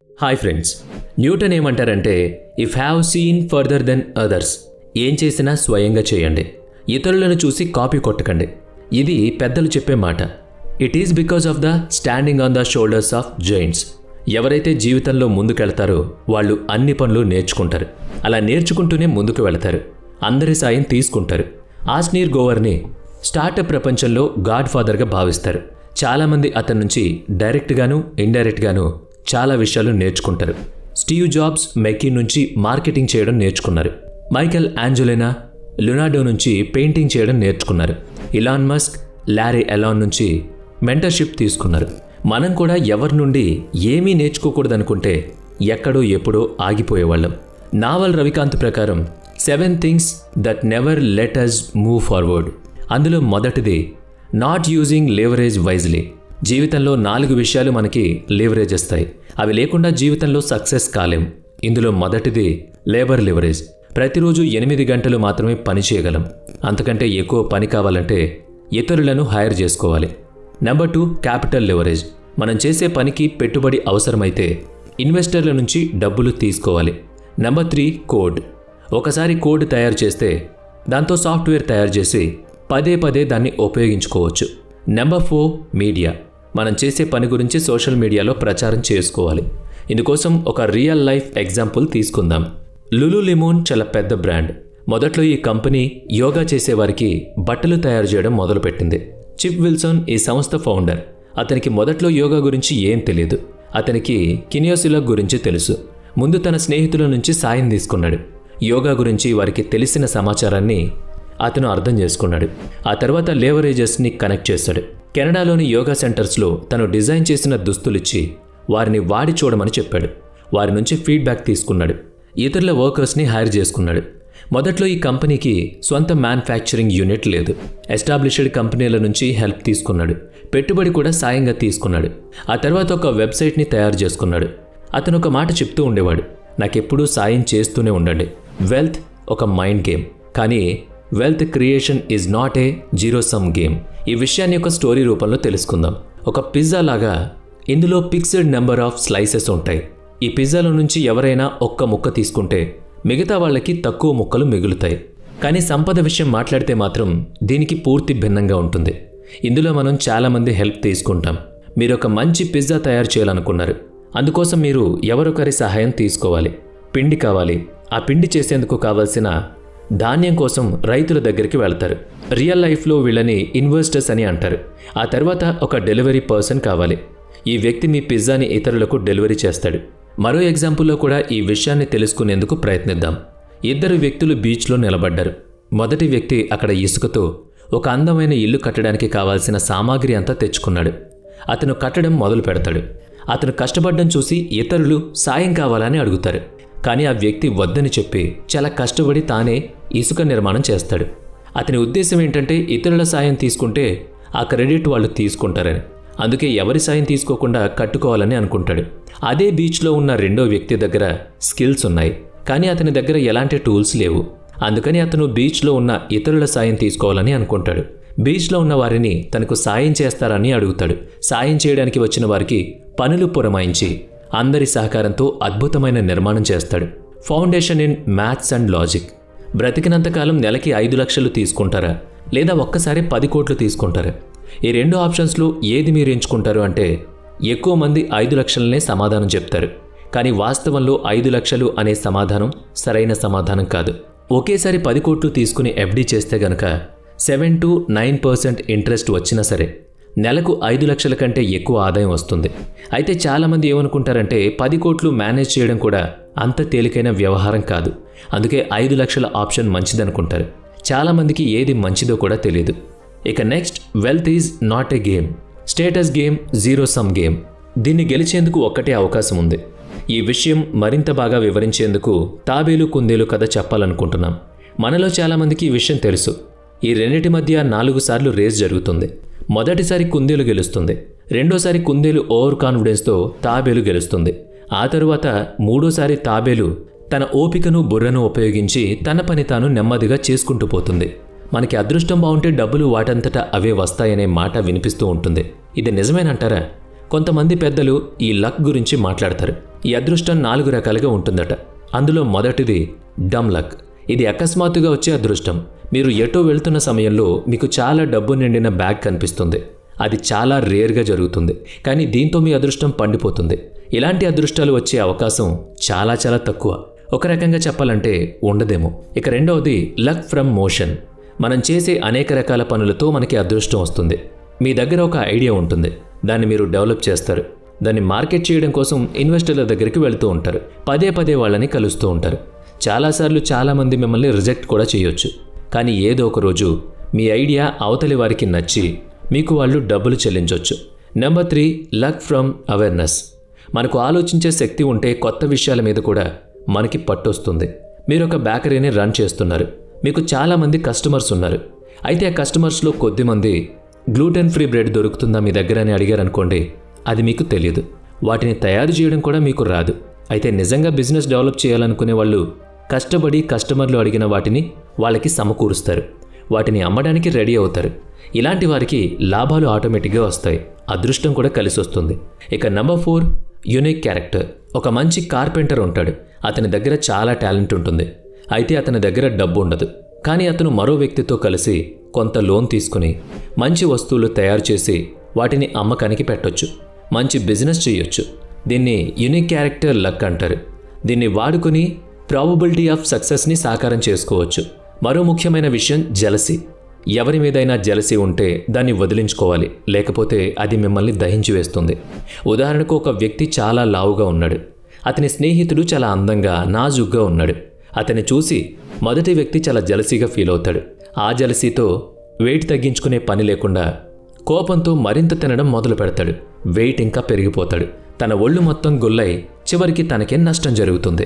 Hi friends, Newton ఏమంటారంటే if have seen further than others, ఏం చేసినా స్వయంగా చేయండి, ఇతరులను చూసి కాపీ కొట్టకండి. ఇది పెద్దలు చెప్పే మాట. It is because of the standing on the shoulders of Giants. ఎవరైతే జీవితంలో ముందుకెళ్తారో వాళ్ళు అన్ని పనులు నేర్చుకుంటారు. అలా నేర్చుకుంటూనే ముందుకు వెళతారు. అందరి సాయం తీసుకుంటారు. ఆస్నీర్ గోవర్ని స్టార్టప్ ప్రపంచంలో గాడ్ ఫాదర్గా భావిస్తారు. చాలామంది అతని నుంచి డైరెక్ట్గాను ఇండైరెక్ట్గాను చాలా విషయాలు నేర్చుకుంటారు. స్టీవ్ జాబ్స్ మెకీ నుంచి మార్కెటింగ్ చేయడం నేర్చుకున్నారు. మైకెల్ ఆంజెలినా లునాడో నుంచి పెయింటింగ్ చేయడం నేర్చుకున్నారు. ఇలాన్ మస్క్ లారీ ఎలాన్ నుంచి మెంటర్షిప్ తీసుకున్నారు. మనం కూడా ఎవరి నుండి ఏమీ నేర్చుకోకూడదనుకుంటే ఎక్కడో ఎప్పుడో ఆగిపోయేవాళ్ళం. నావల్ రవికాంత్ ప్రకారం 7 things that never let us move forward. అందులో మొదటిది నాట్ యూజింగ్ లివరేజ్ వైజ్లీ. జీవితంలో 4 విషయాలు మనకి లివరేజ్ ఇస్తాయి. అవి లేకుండా జీవితంలో సక్సెస్ కాలేం. ఇందులో మొదటిది లేబర్ లివరేజ్. ప్రతిరోజు 8 గంటలు మాత్రమే పని చేయగలం. అంతకంటే ఎక్కువ పని కావాలంటే ఇతరులను హైర్ చేసుకోవాలి. Number 2 capital leverage. మనం చేసే పనికి పెట్టుబడి అవసరమైతే ఇన్వెస్టర్ల నుంచి డబ్బులు తీసుకోవాలి. Number 3 code. ఒకసారి కోడ్ తయారు చేస్తే దాంతో సాఫ్ట్వేర్ తయారు చేసి పదే దాన్ని ఉపయోగించుకోవచ్చు. Number 4 media. మనం చేసే పని గురించి సోషల్ మీడియాలో ప్రచారం చేసుకోవాలి. ఇందుకోసం ఒక రియల్ లైఫ్ ఎగ్జాంపుల్ తీసుకుందాం. లులులెమోన్ చాలా పెద్ద బ్రాండ్. మొదట్లో ఈ కంపెనీ యోగా చేసేవారికి బట్టలు తయారు చేయడం మొదలుపెట్టింది. చిప్ విల్సన్ ఈ సంస్థ ఫౌండర్. అతనికి మొదట్లో యోగా గురించి ఏం తెలియదు. అతనికి కినియోసిలాగ్ గురించి తెలుసు. ముందు తన స్నేహితుల నుంచి సాయం తీసుకున్నాడు. యోగా గురించి వారికి తెలిసిన సమాచారాన్ని అతను అర్థం చేసుకున్నాడు. ఆ తర్వాత లేవరేజెస్ని కనెక్ట్ చేశాడు. కెనడాలోని యోగా సెంటర్స్లో తను డిజైన్ చేసిన దుస్తులిచ్చి వారిని వాడి చూడమని చెప్పాడు. వారి నుంచి ఫీడ్బ్యాక్ తీసుకున్నాడు. ఇతరుల వర్కర్స్ని హైర్ చేసుకున్నాడు. మొదట్లో ఈ కంపెనీకి సొంత మ్యానుఫ్యాక్చరింగ్ యూనిట్ లేదు. ఎస్టాబ్లిష్డ్ కంపెనీల నుంచి హెల్ప్ తీసుకున్నాడు. పెట్టుబడి కూడా సాయంగా తీసుకున్నాడు. ఆ తర్వాత ఒక వెబ్సైట్ని తయారు చేసుకున్నాడు. అతను ఒక మాట చెప్తూ ఉండేవాడు, నాకెప్పుడూ సాయం చేస్తూనే ఉండండి. వెల్త్ ఒక మైండ్ గేమ్, కానీ wealth creation is not a zero sum game. ఈ విషయాన్ని ఒక స్టోరీ రూపంలో తెలుసుకుందాం. ఒక పిజ్జా లాగా ఇందులో ఫిక్స్డ్ నెంబర్ ఆఫ్ స్లైసెస్ ఉంటాయి. ఈ పిజ్జాలో నుంచి ఎవరైనా ఒక్క ముక్క తీసుకుంటే మిగతా వాళ్ళకి తక్కువ ముక్కలు మిగులుతాయి. కానీ సంపద విషయం మాట్లాడితే మాత్రం దీనికి పూర్తి భిన్నంగా ఉంటుంది. ఇందులో మనం చాలామంది హెల్ప్ తీసుకుంటాం. మీరు ఒక మంచి పిజ్జా తయారు చేయాలనుకున్నారు. అందుకోసం మీరు ఎవరొకరి సహాయం తీసుకోవాలి. పిండి కావాలి. ఆ పిండి చేసేందుకు కావాల్సిన ధాన్యం కోసం రైతుల దగ్గరికి వెళ్తారు. రియల్ లైఫ్లో వీళ్ళని ఇన్వెస్టర్స్ అని అంటారు. ఆ తర్వాత ఒక డెలివరీ పర్సన్ కావాలి. ఈ వ్యక్తి మీ పిజ్జాని ఇతరులకు డెలివరీ చేస్తాడు. మరో ఎగ్జాంపుల్లో కూడా ఈ విషయాన్ని తెలుసుకునేందుకు ప్రయత్నిద్దాం. 2 వ్యక్తులు బీచ్లో నిలబడ్డారు. మొదటి వ్యక్తి అక్కడ ఇసుకతో ఒక అందమైన ఇల్లు కట్టడానికి కావాల్సిన సామాగ్రి అంతా తెచ్చుకున్నాడు. అతను కట్టడం మొదలు పెడతాడు. అతను కష్టపడడం చూసి ఇతరులు సాయం కావాలని అడుగుతారు. కానీ ఆ వ్యక్తి వద్దని చెప్పి చాలా కష్టపడి తానే ఇసుక నిర్మాణం చేస్తాడు. అతని ఉద్దేశం ఏంటంటే ఇతరుల సాయం తీసుకుంటే ఆ క్రెడిట్ వాళ్ళు తీసుకుంటారని. అందుకే ఎవరి సాయం తీసుకోకుండా కట్టుకోవాలని అనుకుంటాడు. అదే బీచ్లో ఉన్న రెండో వ్యక్తి దగ్గర స్కిల్స్ ఉన్నాయి, కానీ అతని దగ్గర ఎలాంటి టూల్స్ లేవు. అందుకని అతను బీచ్లో ఉన్న ఇతరుల సాయం తీసుకోవాలని అనుకుంటాడు. బీచ్లో ఉన్న వారిని తనకు సాయం చేస్తారని అడుగుతాడు. సాయం చేయడానికి వచ్చిన వారికి పనులు పురమాయించి అందరి సహకారంతో అద్భుతమైన నిర్మాణం చేస్తాడు. Foundation in maths and logic. బ్రతికినంతకాలం నెలకి 5 లక్షలు తీసుకుంటారా, లేదా ఒక్కసారి 10 కోట్లు తీసుకుంటారా? ఈ 2 ఆప్షన్స్లో ఏది మీరు ఎంచుకుంటారు అంటే ఎక్కువ మంది 5 లక్షలనే సమాధానం చెప్తారు. కానీ వాస్తవంలో 5 లక్షలు అనే సమాధానం సరైన సమాధానం కాదు. ఒకేసారి 10 కోట్లు తీసుకుని ఎఫ్డి చేస్తే గనక 7 to 9% ఇంట్రెస్ట్ వచ్చినా సరే నెలకు 5 లక్షల కంటే ఎక్కువ ఆదాయం వస్తుంది. అయితే చాలామంది ఏమనుకుంటారంటే 10 కోట్లు మేనేజ్ చేయడం కూడా అంత తేలికైన వ్యవహారం కాదు. అందుకే 5 లక్షల ఆప్షన్ మంచిదనుకుంటారు. చాలామందికి ఏది మంచిదో కూడా తెలియదు. ఇక next, wealth is not a game, status game, zero sum game. దీన్ని గెలిచేందుకు ఒక్కటే అవకాశం ఉంది. ఈ విషయం మరింత బాగా వివరించేందుకు తాబేలు కుందేలు కథ చెప్పాలనుకుంటున్నాం. మనలో చాలామందికి ఈ విషయం తెలుసు. ఈ రెండిటి మధ్య 4 సార్లు రేస్ జరుగుతుంది. మొదటిసారి కుందేలు గెలుస్తుంది. రెండోసారి కుందేలు ఓవర్ కాన్ఫిడెన్స్తో తాబేలు గెలుస్తుంది. ఆ తరువాత మూడోసారి తాబేలు తన ఓపికను బుర్రను ఉపయోగించి తన పని తాను నెమ్మదిగా చేసుకుంటూ పోతుంది. మనకి అదృష్టం బాగుంటే డబ్బులు వాటంతటా అవే వస్తాయనే మాట వినిపిస్తూ ఉంటుంది. ఇది నిజమేనంటారా? కొంతమంది పెద్దలు ఈ లక్ గురించి మాట్లాడతారు. ఈ అదృష్టం 4 రకాలుగా ఉంటుందట. అందులో మొదటిది డమ్ లక్. ఇది అకస్మాత్తుగా వచ్చే అదృష్టం. మీరు ఎటో వెళ్తున్న సమయంలో మీకు చాలా డబ్బు నిండిన బ్యాగ్ కనిపిస్తుంది. అది చాలా రేర్గా జరుగుతుంది, కానీ దీంతో మీ అదృష్టం పండిపోతుంది. ఇలాంటి అదృష్టాలు వచ్చే అవకాశం చాలా చాలా తక్కువ. ఒక రకంగా చెప్పాలంటే ఉండదేమో. ఇక రెండవది లక్ ఫ్రమ్ మోషన్. మనం చేసే అనేక రకాల పనులతో మనకి అదృష్టం వస్తుంది. మీ దగ్గర ఒక ఐడియా ఉంటుంది, దాన్ని మీరు డెవలప్ చేస్తారు. దాన్ని మార్కెట్ చేయడం కోసం ఇన్వెస్టర్ల దగ్గరికి వెళుతూ ఉంటారు. పదే పదే వాళ్ళని కలుస్తూ ఉంటారు. చాలాసార్లు చాలామంది మిమ్మల్ని రిజెక్ట్ కూడా చేయొచ్చు. కానీ ఏదో ఒక రోజు మీ ఐడియా అవతలి వారికి నచ్చి మీకు వాళ్ళు డబ్బులు చెల్లించవచ్చు. Number 3 luck from awareness. మనకు ఆలోచించే శక్తి ఉంటే కొత్త విషయాల మీద కూడా మనకి పట్టొస్తుంది. మీరు ఒక బేకరీని రన్ చేస్తున్నారు. మీకు చాలామంది కస్టమర్స్ ఉన్నారు. అయితే ఆ కస్టమర్స్లో కొద్దిమంది గ్లూటెన్ ఫ్రీ బ్రెడ్ దొరుకుతుందా మీ దగ్గర అని అడిగారనుకోండి, అది మీకు తెలియదు. వాటిని తయారు చేయడం కూడా మీకు రాదు. అయితే నిజంగా బిజినెస్ డెవలప్ చేయాలనుకునే వాళ్ళు కష్టపడి కస్టమర్లు అడిగిన వాటిని వాళ్ళకి సమకూరుస్తారు. వాటిని అమ్మడానికి రెడీ అవుతారు. ఇలాంటి వారికి లాభాలు ఆటోమేటిక్గా వస్తాయి. అదృష్టం కూడా కలిసి వస్తుంది. ఇక నెంబర్ 4 యూనిక్ క్యారెక్టర్. ఒక మంచి కార్పెంటర్ ఉంటాడు. అతని దగ్గర చాలా టాలెంట్ ఉంటుంది. అయితే అతని దగ్గర డబ్బు ఉండదు. కానీ అతను మరో వ్యక్తితో కలిసి కొంత లోన్ తీసుకుని మంచి వస్తువులు తయారు చేసి వాటిని అమ్మకానికి పెట్టొచ్చు. మంచి బిజినెస్ చేయొచ్చు. దీన్ని యూనిక్ క్యారెక్టర్ లక్ అంటారు. దీన్ని వాడుకుని ప్రాబబిలిటీ ఆఫ్ సక్సెస్ని సాకారం చేసుకోవచ్చు. మరో ముఖ్యమైన విషయం జెలసీ. ఎవరి మీదైనా జెలసీ ఉంటే దాన్ని వదిలించుకోవాలి, లేకపోతే అది మిమ్మల్ని దహించి వేస్తుంది. ఉదాహరణకు ఒక వ్యక్తి చాలా లావుగా ఉన్నాడు. అతని స్నేహితుడు చాలా అందంగా నాజుగ్గా ఉన్నాడు. అతన్ని చూసి మొదటి వ్యక్తి చాలా జెలసీగా ఫీల్ అవుతాడు. ఆ జెలసీతో వెయిట్ తగ్గించుకునే పని లేకుండా కోపంతో మరింత తినడం మొదలు పెడతాడు. వెయిట్ ఇంకా పెరిగిపోతాడు. తన ఒళ్ళు మొత్తం గుల్లై చివరికి తనకే నష్టం జరుగుతుంది.